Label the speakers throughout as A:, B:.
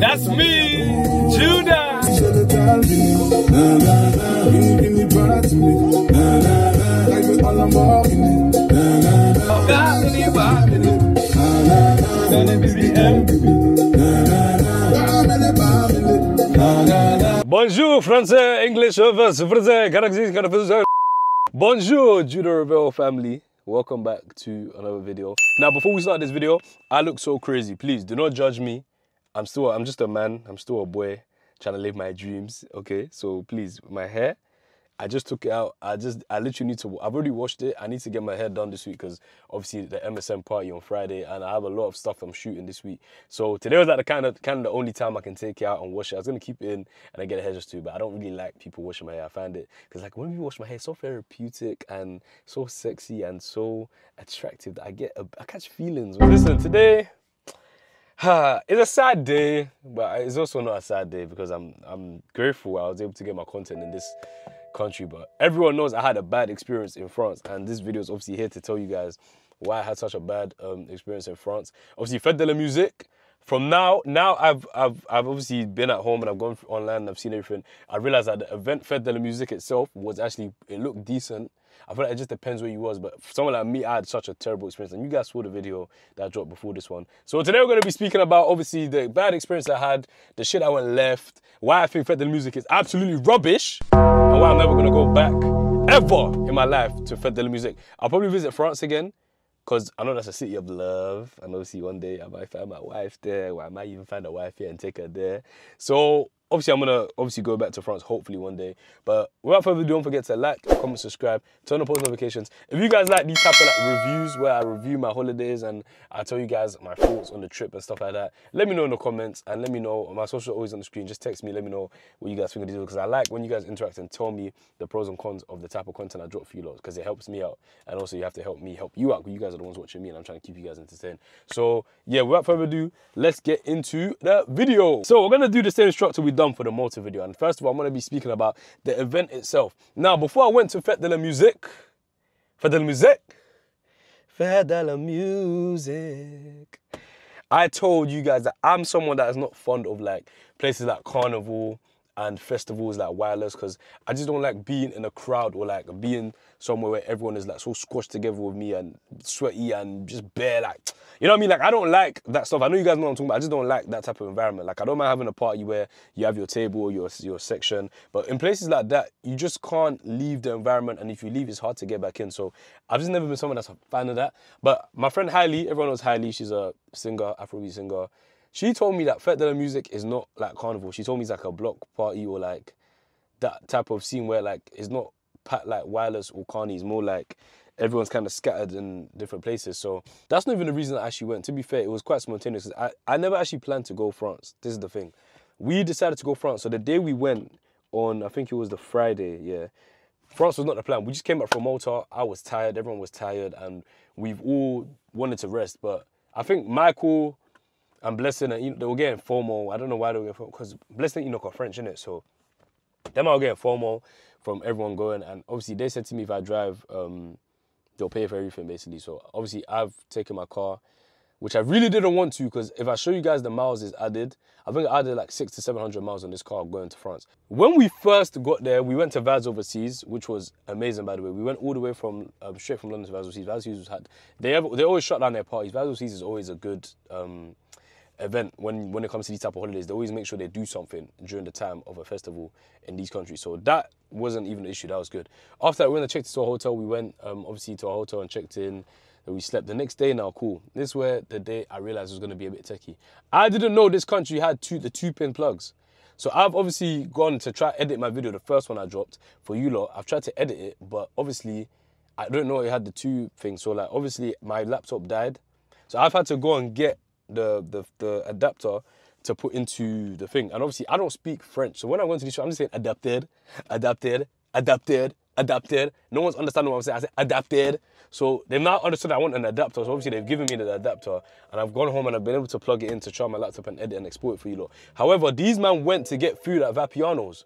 A: That's me, Judah. Bonjour, Français, English, Français, Bonjour, Judah Rebel family. Welcome back to another video. Now, before we start this video, I look so crazy. Please do not judge me. I'm just a man. I'm still a boy trying to live my dreams. Okay, so please, my hair, I just took it out. I literally need to, I've already washed it. I need to get my hair done this week because obviously the MSM party on Friday and I have a lot of stuff I'm shooting this week. So today was like the kind of the only time I can take it out and wash it. I was going to keep it in and then get a hairdresser too, but I don't really like people washing my hair. I find it, because like when people wash my hair, it's so therapeutic and so sexy and so attractive that I catch feelings. Listen, today, it's a sad day, but it's also not a sad day because I'm grateful I was able to get my content in this country. But everyone knows I had a bad experience in France, and this video is obviously here to tell you guys why I had such a bad experience in France. Obviously, Fete de la Musique. From now I've obviously been at home and I've gone online and I've seen everything. I realized that the event Fete de la Musique itself was actually, it looked decent. I feel like it just depends where you was, but for someone like me, I had such a terrible experience. And you guys saw the video that I dropped before this one. So today we're going to be speaking about, obviously, the bad experience I had, the shit I went left, why I think Fete de la Musique is absolutely rubbish, and why I'm never going to go back, ever in my life, to Fete de la Musique. I'll probably visit France again, because I know that's a city of love, and obviously one day I might find my wife there, or I might even find a wife here and take her there. So obviously I'm gonna go back to France hopefully one day. But without further ado, don't forget to like, comment, subscribe, turn on post notifications. If you guys like these type of like reviews where I review my holidays and I tell you guys my thoughts on the trip and stuff like that, let me know in the comments, and let me know. My social always on the screen. Just text me, let me know what you guys think of these, because I like when you guys interact and tell me the pros and cons of the type of content I drop for you lot, because it helps me out, and also you have to help me help you out, because you guys are the ones watching me and I'm trying to keep you guys entertained. So yeah, without further ado, let's get into the video. So we're gonna do the same structure we've done for the motor video, and first of all I'm gonna be speaking about the event itself. Now, before I went to Fete de la Musique, I told you guys that I'm someone that is not fond of like places like carnival and festivals like wireless, because I just don't like being in a crowd or like being somewhere where everyone is like so squashed together with me and sweaty and just bare, like, you know what I mean? Like, I don't like that stuff. I know you guys know what I'm talking about. I just don't like that type of environment. Like, I don't mind having a party where you have your table or your section, but in places like that, you just can't leave the environment, and if you leave, it's hard to get back in. So I've just never been someone that's a fan of that. But my friend Hailey, everyone knows Hailey, she's a singer, Afrobeat singer. She told me that Fete de la Musique is not like carnival. She told me it's like a block party or like that type of scene where like it's not packed like wireless or carny. It's more like everyone's kind of scattered in different places. So that's not even the reason I actually went. To be fair, it was quite spontaneous. I never actually planned to go France. This is the thing. We decided to go France. So the day we went on, I think it was the Friday, yeah. France was not the plan. We just came back from Malta. I was tired. Everyone was tired. And we've all wanted to rest. But I think Michael and Blessing, and they were getting FOMO. I don't know why they were getting FOMO, because Blessing and Enoch are French, innit? So them are getting FOMO from everyone going. And obviously they said to me if I drive, they'll pay for everything basically. So obviously I've taken my car, which I really didn't want to, because if I show you guys the miles it's added, I think I added like 600 to 700 miles on this car going to France. When we first got there, we went to Vaz Overseas, which was amazing, by the way. We went all the way from straight from London to Vaz Overseas. Vaz Overseas they always shut down their parties. Vaz Overseas is always a good event when it comes to these type of holidays. They always make sure they do something during the time of a festival in these countries. So that wasn't even an issue. That was good. After that, we went and checked into a hotel. We went obviously to a hotel and checked in. And we slept. The next day now, cool. This is where the day I realized it was going to be a bit techie. I didn't know this country had the 2-pin plugs. So I've obviously gone to try edit my video, the first one I dropped for you lot. I've tried to edit it, but obviously I don't know it had the 2 things. So like obviously my laptop died. So I've had to go and get the adapter to put into the thing. And obviously I don't speak French. So when I went to this show, I'm just saying adapted. No one's understanding what I'm saying. I said adapted. So they've now understood I want an adapter. So obviously they've given me the adapter, and I've gone home and I've been able to plug it in to charge my laptop and edit and export it for you lot. However, these men went to get food at Vapiano's.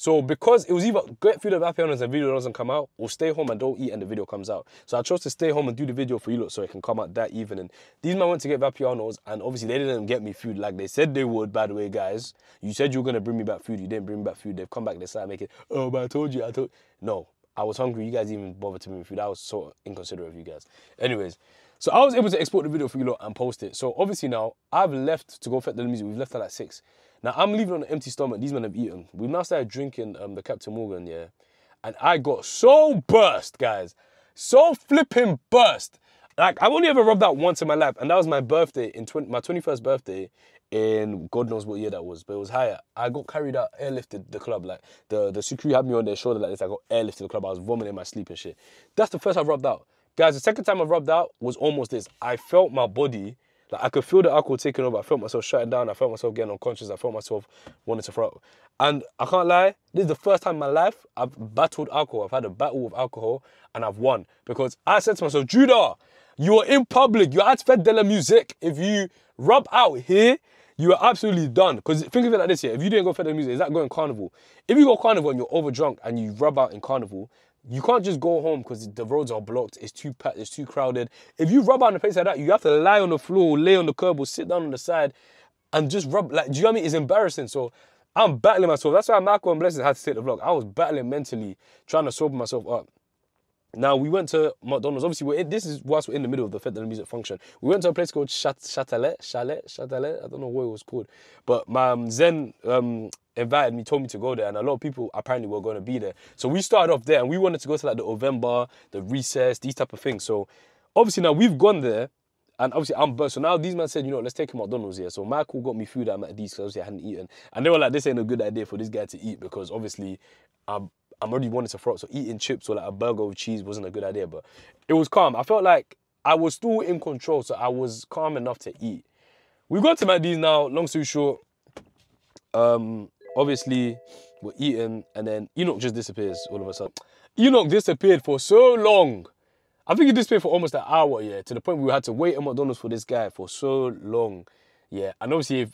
A: So because it was either get food at Vapiano's and the video doesn't come out, or stay home and don't eat and the video comes out. So I chose to stay home and do the video for you lot so it can come out that evening. These men went to get Vapiano's and obviously they didn't get me food like they said they would, by the way, guys. You said you were going to bring me back food. You didn't bring me back food. They've come back, they started making, oh, but I told you. No, I was hungry. You guys didn't even bother to bring me food. I was so inconsiderate of you guys. Anyways, so I was able to export the video for you lot and post it. So obviously now, I've left to go Fete de la Musique. We've left at like 6. Now, I'm leaving on an empty stomach. These men have eaten. We've now started drinking the Captain Morgan, yeah. And I got so burst, guys. So flipping burst. Like, I've only ever rubbed out once in my life. And that was my birthday, my 21st birthday in God knows what year that was. But it was higher. I got carried out, airlifted the club. Like, the Musqiue had me on their shoulder like this. I got airlifted the club. I was vomiting in my sleep and shit. That's the first I've rubbed out. Guys, the second time I've rubbed out was almost this. I felt my body, like I could feel the alcohol taking over. I felt myself shutting down. I felt myself getting unconscious. I felt myself wanting to throw up. And I can't lie, this is the first time in my life I've battled alcohol. I've had a battle with alcohol and I've won. Because I said to myself, Judah, you are in public. You're at Fete de la Musique. If you rub out here, you are absolutely done. Because think of it like this here. If you didn't go Fete de la Musique, is that going carnival? If you go carnival and you're over drunk and you rub out in carnival, you can't just go home because the roads are blocked, it's too packed, it's too crowded. If you rub out in a place like that, you have to lie on the floor, lay on the curb, or sit down on the side and just rub, like, do you know what I mean? It's embarrassing. So I'm battling myself. That's why Marco and Blessing had to take the vlog. I was battling mentally, trying to sober myself up. Now, we went to McDonald's. Obviously, this is whilst we're in the middle of the Fete de la Musique function. We went to a place called Chalet. I don't know what it was called. But my Zen invited me, told me to go there. And a lot of people apparently were going to be there. So we started off there. And we wanted to go to like the November, the recess, these type of things. So obviously now we've gone there. And obviously I'm burst. So now these men said, you know, let's take him to McDonald's here. So Michael got me food at McD's because obviously I hadn't eaten. And they were like, this ain't a good idea for this guy to eat because obviously I'm already wanting to throw up. So eating chips or like a burger with cheese wasn't a good idea. But it was calm. I felt like I was still in control. So I was calm enough to eat. We've got to McD's now. Long story short, obviously we're eating. And then Enoch just disappears all of a sudden. Enoch disappeared for so long. I think he disappeared for almost an hour, yeah, to the point where we had to wait at McDonald's for this guy for so long. Yeah, and obviously,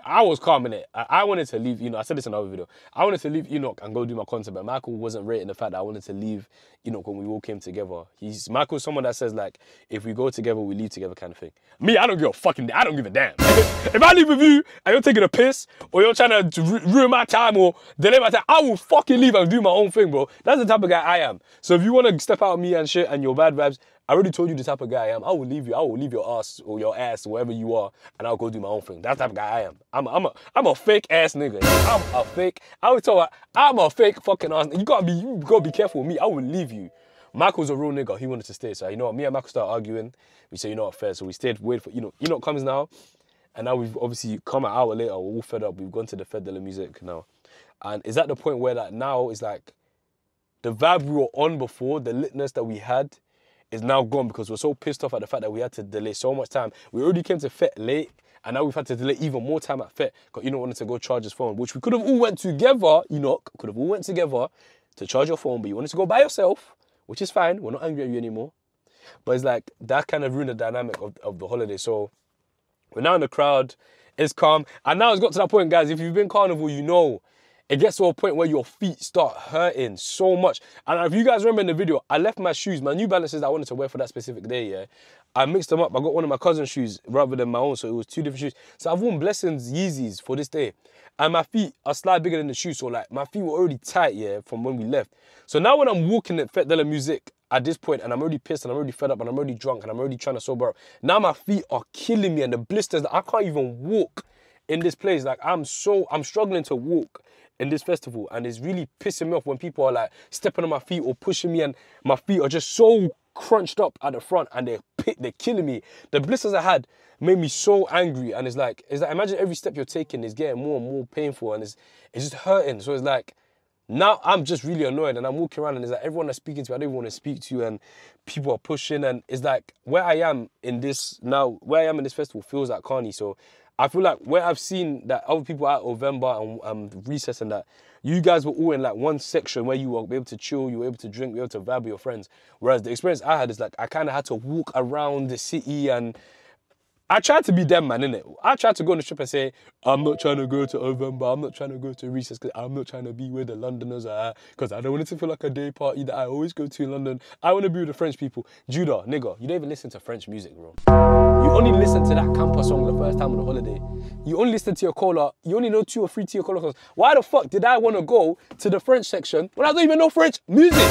A: I was calm in it. I wanted to leave Enoch. I said this in another video. I wanted to leave Enoch and go do my content, but Michael wasn't rating the fact that I wanted to leave Enoch when we all came together. Michael's someone that says, like, if we go together, we leave together kind of thing. Me, I don't give a damn. If I leave with you and you're taking a piss or you're trying to ruin my time or delay my time, I will fucking leave and do my own thing, bro. That's the type of guy I am. So if you want to step out of me and shit and your bad vibes, I already told you the type of guy I am. I will leave you. I will leave your ass or wherever you are, and I'll go do my own thing. That's the type of guy I am. I'm a fake ass nigga. I'm a fake. I always tell her I'm a fake fucking ass. You gotta be careful with me. I will leave you. Michael's a real nigga. He wanted to stay. So you know what? Me and Michael started arguing. We said, you know what, fair. So we stayed. Wait for Enoch comes now, and now we've obviously come an hour later. We're all fed up. We've gone to the Fete de la Musique now, and it's at the point where that now is like the vibe we were on before, the litness that we had, is now gone because we're so pissed off at the fact that we had to delay so much time. We already came to Fete late, and now we've had to delay even more time at Fete because Enoch wanted to go charge his phone, which we could have all went together, Enoch, could have all went together to charge your phone, but you wanted to go by yourself, which is fine. We're not angry at you anymore. But it's like, that kind of ruined the dynamic of the holiday. So we're now in the crowd, it's calm. And now it's got to that point, guys, if you've been carnival, you know, it gets to a point where your feet start hurting so much. And if you guys remember in the video, I left my shoes, my New Balances that I wanted to wear for that specific day, yeah. I mixed them up. I got one of my cousin's shoes rather than my own, so it was 2 different shoes. So I've worn Blessings Yeezys for this day. And my feet are slightly bigger than the shoes, so like my feet were already tight, yeah, from when we left. So now when I'm walking at Fete de la Musique at this point, and I'm already pissed, and I'm already fed up, and I'm already drunk, and I'm already trying to sober up, now my feet are killing me, and the blisters, I can't even walk in this place. Like I'm struggling to walk in this festival, and it's really pissing me off when people are like stepping on my feet or pushing me, and my feet are just so crunched up at the front, and they're killing me. The blisters I had made me so angry, and it's like imagine every step you're taking is getting more and more painful, and it's just hurting. So it's like now I'm just really annoyed, and I'm walking around, and it's like everyone that's speaking to me, I don't even want to speak to you, and people are pushing, and it's like where I am in this festival feels like carny. So I feel like where I've seen that other people at November and recess and that, you guys were all in like one section where you were able to chill, you were able to drink, you were able to vibe with your friends. Whereas the experience I had is like I kind of had to walk around the city, and I tried to be them, man, innit? I tried to go on the trip and say, I'm not trying to go to November, I'm not trying to go to recess, because I'm not trying to be where the Londoners are at, because I don't want it to feel like a day party that I always go to in London. I want to be with the French people. Judah, nigga, you don't even listen to French music, bro. You only listen to that campus song the first time on the holiday. You only listen to your cola, you only know 2 or 3 Tia Cola songs. Why the fuck did I want to go to the French section when I don't even know French music?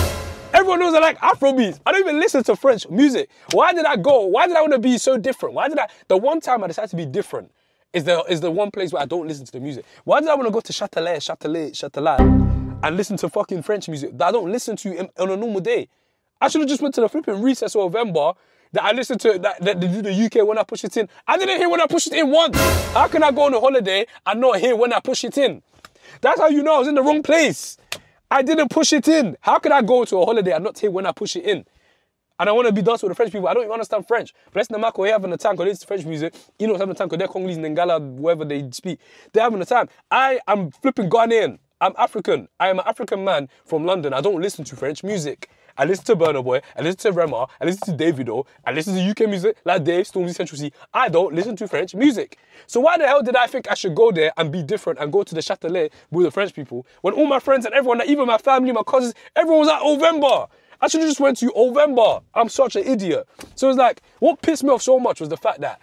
A: Everyone knows I like Afrobeats. I don't even listen to French music. Why did I go? Why did I want to be so different? Why did I? The one time I decided to be different is the one place where I don't listen to the music. Why did I want to go to Châtelet, and listen to fucking French music that I don't listen to on a normal day? I should have just went to the flipping recess or November that I listened to that they do the UK When I Push It In. I didn't hear When I Push It In once. How can I go on a holiday and not hear When I Push It In? That's how you know I was in the wrong place. I didn't push it in. How could I go to a holiday and not hear When I Push It In? And I want to be dancing with the French people. I don't even understand French. But that's the Mako here having a time because they listen to French music. You know, having a time because they're Congolese, Ningala, wherever they speak. They're having a time. I am flipping Ghanaian. I'm African. I am an African man from London. I don't listen to French music. I listen to Burna Boy. I listen to Rema. I listen to Davido. I listen to UK music like Dave, Stormzy, Central C. I don't listen to French music. So why the hell did I think I should go there and be different and go to the Châtelet with the French people when all my friends and everyone, even my family, my cousins, everyone was at November? I should have just went to November. I'm such an idiot. So it's like, what pissed me off so much was the fact that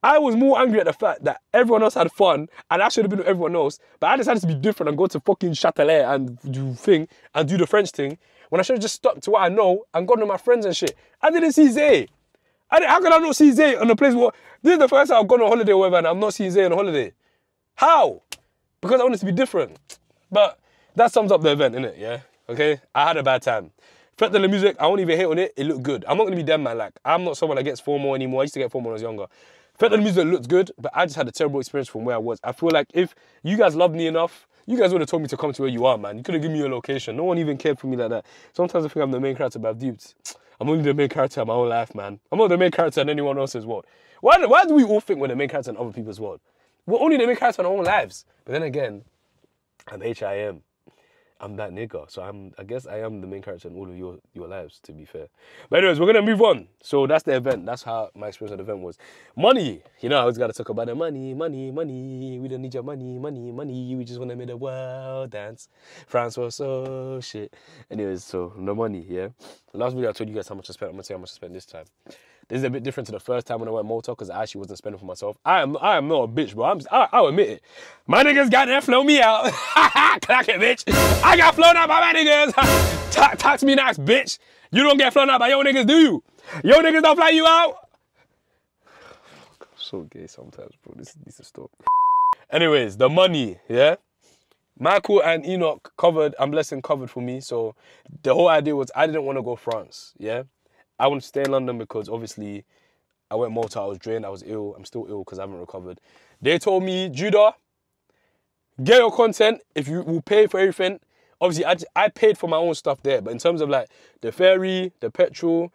A: I was more angry at the fact that everyone else had fun and I should have been with everyone else, but I decided to be different and go to fucking Châtelet and do the French thing when I should have just stuck to what I know and gone to my friends and shit. I didn't see Zay. How can I not see Zay on a place where this is the first time I've gone on holiday or whatever and I'm not seeing Zay on a holiday? How? Because I wanted to be different. But that sums up the event, innit? Yeah? Okay? I had a bad time. Fete de la music, I won't even hate on it. It looked good. I'm not going to be them, man. Like, I'm not someone that gets FOMO anymore. I used to get FOMO when I was younger. Fete de la music looked good, but I just had a terrible experience from where I was. I feel like if you guys loved me enough, you guys would have told me to come to where you are, man. You could have given me your location. No one even cared for me like that. Sometimes I think I'm the main character, but I've duped. I'm only the main character in my own life, man. I'm not the main character in anyone else's world. Why do we all think we're the main character in other people's world? We're only the main character in our own lives. But then again, I'm HIM. I'm that nigga. So I guess I am the main character in all of your lives, to be fair. But anyways, we're going to move on. So that's the event. That's how my experience of the event was. Money. You know, I always got to talk about the money, money, money. We don't need your money, money, money. We just want to make the world dance. France was so shit. Anyways, so the money, yeah. Last video I told you guys how much I spent. I'm going to tell you how much I spent this time. This is a bit different to the first time when I went Malta because I actually wasn't spending for myself. I am not a bitch, bro. I'll admit it. My niggas got there, flow me out. Clack it, bitch. I got flown out by my niggas. Talk to me nice, bitch. You don't get flown out by your niggas, do you? Your niggas don't fly you out. So gay sometimes, bro. This needs to stop. Anyways, the money, yeah? Michael and Enoch covered, and Blessing covered for me. So the whole idea was I didn't want to go France, yeah? I wanted to stay in London because obviously I went Malta, I was drained, I was ill. I'm still ill because I haven't recovered. They told me, Judah, get your content if you will pay for everything. Obviously, I paid for my own stuff there, but in terms of like the ferry, the petrol,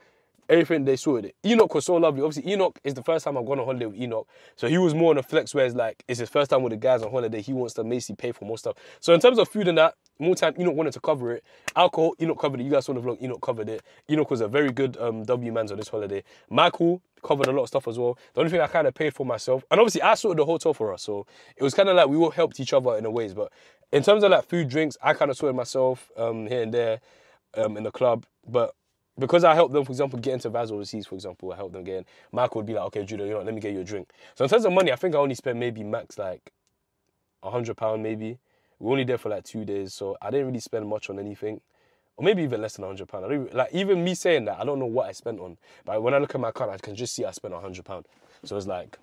A: everything, they sorted it. Enoch was so lovely. Obviously, Enoch is the first time I've gone on holiday with Enoch. So he was more on a flex where it's like, it's his first time with the guys on holiday. He wants to basically pay for more stuff. So in terms of food and that, more time, Enoch wanted to cover it. Alcohol, Enoch covered it. You guys saw the vlog, Enoch covered it. Enoch was a very good W-mans on this holiday. Michael covered a lot of stuff as well. The only thing I kind of paid for myself, and obviously I sorted the hotel for us. So it was kind of like we all helped each other in a ways. But in terms of like food, drinks, I kind of sorted myself here and there in the club. But because I helped them, for example, get into Vaz overseas, for example, I helped them get in. Michael would be like, okay, Judah, you know what, let me get you a drink. So in terms of money, I think I only spent maybe max like £100 maybe. We were only there for like 2 days, so I didn't really spend much on anything. Or maybe even less than £100. Like even me saying that, I don't know what I spent on. But when I look at my account, I can just see I spent £100. So it's like,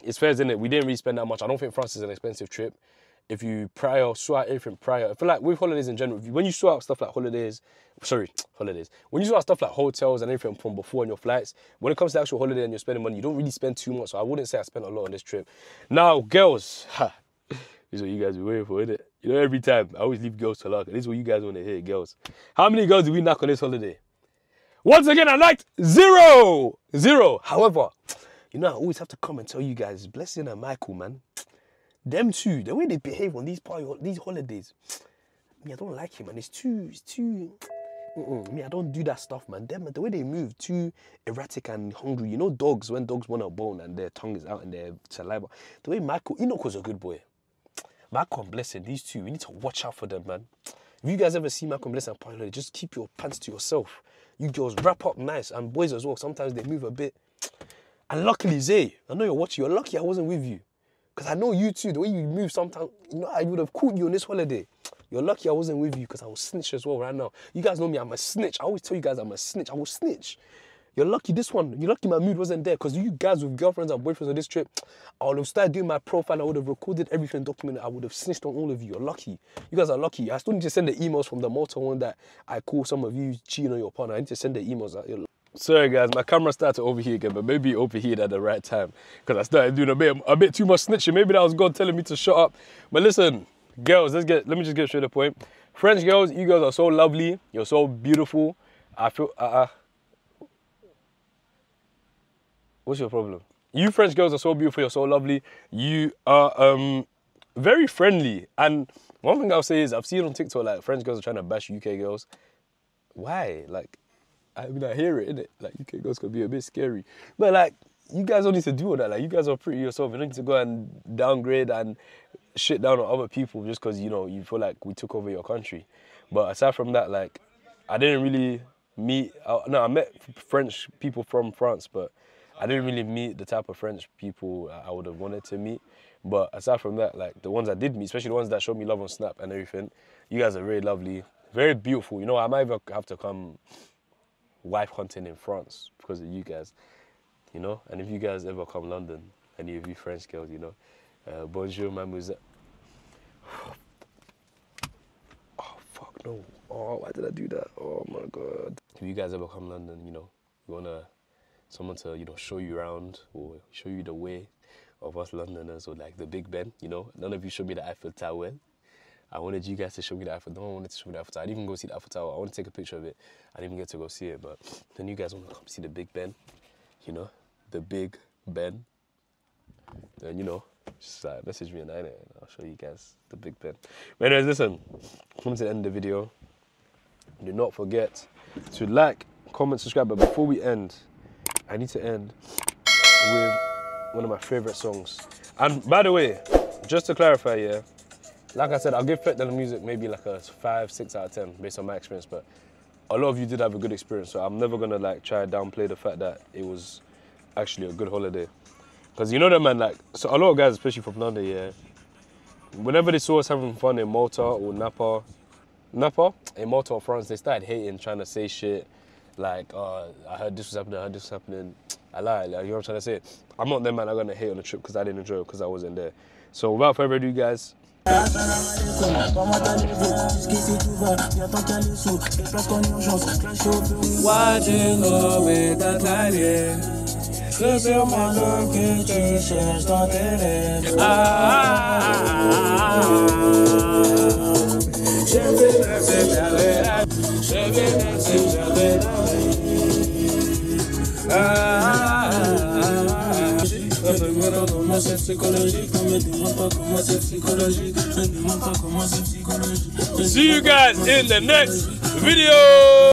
A: it's fair, isn't it? We didn't really spend that much. I don't think France is an expensive trip. If you sort out everything prior, I feel like with holidays in general, when you sort out stuff like when you sort out stuff like hotels and everything from before on your flights, when it comes to actual holiday and you're spending money, you don't really spend too much. So I wouldn't say I spent a lot on this trip. Now, girls, this is what you guys are waiting for, isn't it? You know, every time I always leave girls to luck. This is what you guys want to hear, girls. How many girls did we knock on this holiday? Once again, I liked 0. 0. However, you know, I always have to come and tell you guys, Blessing and Michael, man. Them two, the way they behave on these holidays, me, I don't like him, man. It's too, Me, I don't do that stuff, man. Them, the way they move, too erratic and hungry. You know dogs, when dogs want a bone and their tongue is out and their saliva. The way Michael, Enoch a good boy. Michael and Blessing, these two, we need to watch out for them, man. If you guys ever see Michael and Blessing and Pilot, just keep your pants to yourself. You girls wrap up nice, and boys as well. Sometimes they move a bit. And luckily, Zay, I know you're watching. You're lucky I wasn't with you. Because I know you too, the way you move sometimes, you know, I would have caught you on this holiday. You're lucky I wasn't with you because I will snitch as well right now. You guys know me, I'm a snitch. I always tell you guys I'm a snitch. I will snitch. You're lucky this one. You're lucky my mood wasn't there because you guys with girlfriends and boyfriends on this trip, I would have started doing my profile. I would have recorded everything, documented. I would have snitched on all of you. You're lucky. You guys are lucky. I still need to send the emails from the Malta one that I call some of you cheating on your partner. I need to send the emails out. Sorry guys, my camera started to overheat again, but maybe it overheated at the right time because I started doing a bit too much snitching. Maybe that was God telling me to shut up. But listen, girls, let me just get straight to the point. French girls, you guys are so lovely. You're so beautiful. I feel what's your problem? You French girls are so beautiful. You're so lovely. You are very friendly. And one thing I'll say is I've seen on TikTok like French girls are trying to bash UK girls. Why? Like, I mean, I hear it, innit? Like, UK girls could be a bit scary. But, like, you guys don't need to do all that. Like, you guys are pretty yourself. You don't need to go and downgrade and shit down on other people just because, you know, you feel like we took over your country. But aside from that, like, I didn't really meet... I met French people from France, but I didn't really meet the type of French people I would have wanted to meet. But aside from that, like, the ones I did meet, especially the ones that showed me love on Snap and everything, you guys are very lovely, very beautiful. You know, I might even have to come... wife hunting in France because of you guys, you know. And if you guys ever come London, any of you French girls, you know, bonjour, mademoiselle. Oh fuck no! Oh, why did I do that? Oh my god! If you guys ever come London, you know, you want someone to, you know, show you around or show you the way of us Londoners, or like the Big Ben, you know. None of you showed me the Eiffel Tower. I wanted you guys to show me the Eiffel Tower. No one wanted to show me the Eiffel Tower. I didn't even go see the Eiffel Tower. I want to take a picture of it. I didn't even get to go see it, but then you guys want to come see the Big Ben, you know, the Big Ben. Then, you know, just message me and I'll show you guys the Big Ben. But anyways, listen, coming to the end of the video. Do not forget to like, comment, subscribe. But before we end, I need to end with one of my favorite songs. And by the way, just to clarify, yeah, like I said, I'll give Fete the music maybe like a 5, 6 out of 10 based on my experience, but a lot of you did have a good experience, so I'm never gonna like try to downplay the fact that it was actually a good holiday. Because you know that, man, like, so a lot of guys, especially from London, yeah, whenever they saw us having fun in Malta or in Malta or France, they started hating, trying to say shit like, I heard this was happening, I heard this was happening. I lied, like, you know what I'm trying to say? I'm not them, man, I'm gonna hate on the trip because I didn't enjoy it because I wasn't there. So without further ado, guys, see you guys in the next video.